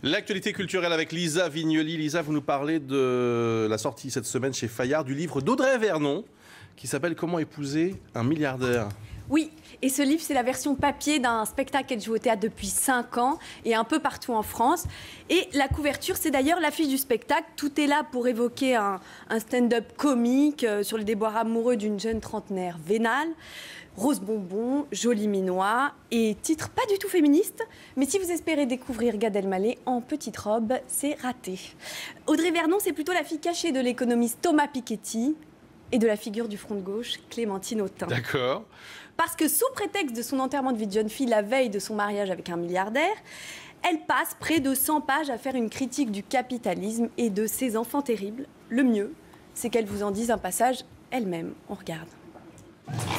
L'actualité culturelle avec Lisa Vignoli. Lisa, vous nous parlez de la sortie cette semaine chez Fayard du livre d'Audrey Vernon qui s'appelle « Comment épouser un milliardaire ». Oui, et ce livre, c'est la version papier d'un spectacle qu'elle joue au théâtre depuis 5 ans et un peu partout en France. Et la couverture, c'est d'ailleurs l'affiche du spectacle. Tout est là pour évoquer un stand-up comique sur le déboire amoureux d'une jeune trentenaire vénale. Rose bonbon, joli minois et titre pas du tout féministe. Mais si vous espérez découvrir Gad Elmaleh en petite robe, c'est raté. Audrey Vernon, c'est plutôt la fille cachée de l'économiste Thomas Piketty et de la figure du front de gauche, Clémentine Autain. D'accord. Parce que sous prétexte de son enterrement de vie de jeune fille la veille de son mariage avec un milliardaire, elle passe près de 100 pages à faire une critique du capitalisme et de ses enfants terribles. Le mieux, c'est qu'elle vous en dise un passage elle-même. On regarde.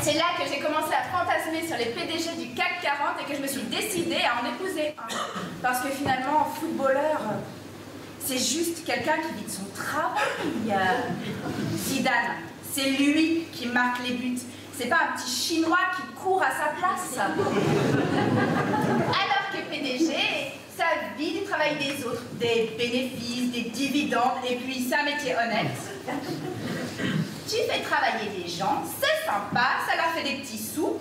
C'est là que j'ai commencé à fantasmer sur les PDG du CAC 40 et que je me suis décidée à en épouser un. Parce que finalement, footballeur, c'est juste quelqu'un qui vit de son travail. Zidane, c'est lui qui marque les buts. C'est pas un petit Chinois qui court à sa place. Alors que PDG, ça vit du travail des autres, des bénéfices, des dividendes, et puis c'est un métier honnête. Tu fais travailler des gens, c'est sympa, ça leur fait des petits sous.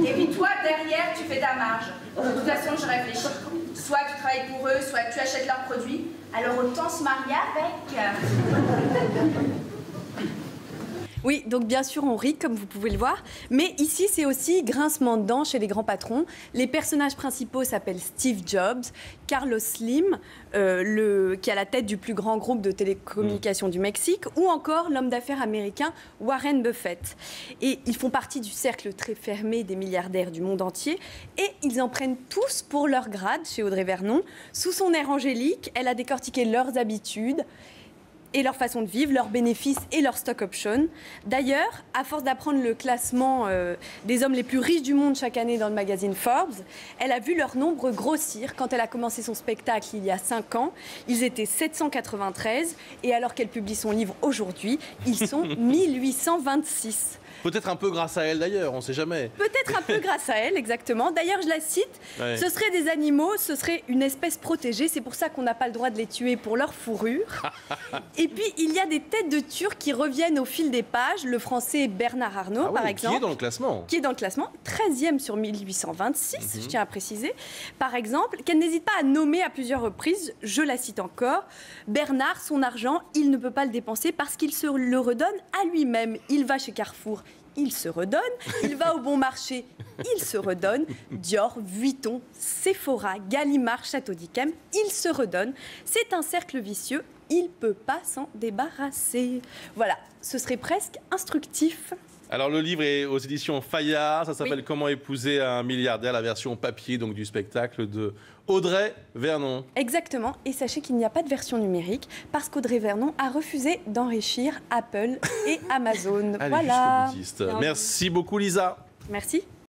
Et puis toi, derrière, tu fais ta marge. De toute façon, je réfléchis. Soit tu travailles pour eux, soit tu achètes leurs produits. Alors autant se marier avec. Oui, donc bien sûr on rit comme vous pouvez le voir, mais ici c'est aussi grincement de dents chez les grands patrons. Les personnages principaux s'appellent Steve Jobs, Carlos Slim, qui est à la tête du plus grand groupe de télécommunications du Mexique, ou encore l'homme d'affaires américain Warren Buffett. Et ils font partie du cercle très fermé des milliardaires du monde entier, et ils en prennent tous pour leur grade chez Audrey Vernon. Sous son air angélique, elle a décortiqué leurs habitudes, et leur façon de vivre, leurs bénéfices et leurs stock options. D'ailleurs, à force d'apprendre le classement des hommes les plus riches du monde chaque année dans le magazine Forbes, elle a vu leur nombre grossir. Quand elle a commencé son spectacle il y a 5 ans, ils étaient 793, et alors qu'elle publie son livre aujourd'hui, ils sont 1826. Peut-être un peu grâce à elle d'ailleurs, on ne sait jamais. Peut-être un peu grâce à elle, exactement. D'ailleurs, je la cite, ouais. Ce seraient des animaux, ce serait une espèce protégée, c'est pour ça qu'on n'a pas le droit de les tuer pour leur fourrure. Et puis, il y a des têtes de Turcs qui reviennent au fil des pages. Le français Bernard Arnault, par exemple. Qui est dans le classement. Qui est dans le classement, 13e sur 1826, je tiens à préciser. Par exemple, qu'elle n'hésite pas à nommer à plusieurs reprises, je la cite encore, Bernard, son argent, il ne peut pas le dépenser parce qu'il se le redonne à lui-même. Il va chez Carrefour, il se redonne, il va au bon marché, il se redonne, Dior, Vuitton, Sephora, Gallimard, Château d'Yquem, il se redonne. C'est un cercle vicieux, il ne peut pas s'en débarrasser. Voilà, ce serait presque instructif. Alors le livre est aux éditions Fayard, ça s'appelle Comment épouser un milliardaire, la version papier donc du spectacle de Audrey Vernon. Exactement, et sachez qu'il n'y a pas de version numérique parce qu'Audrey Vernon a refusé d'enrichir Apple et Amazon. Allez, voilà. Merci beaucoup Lisa. Merci.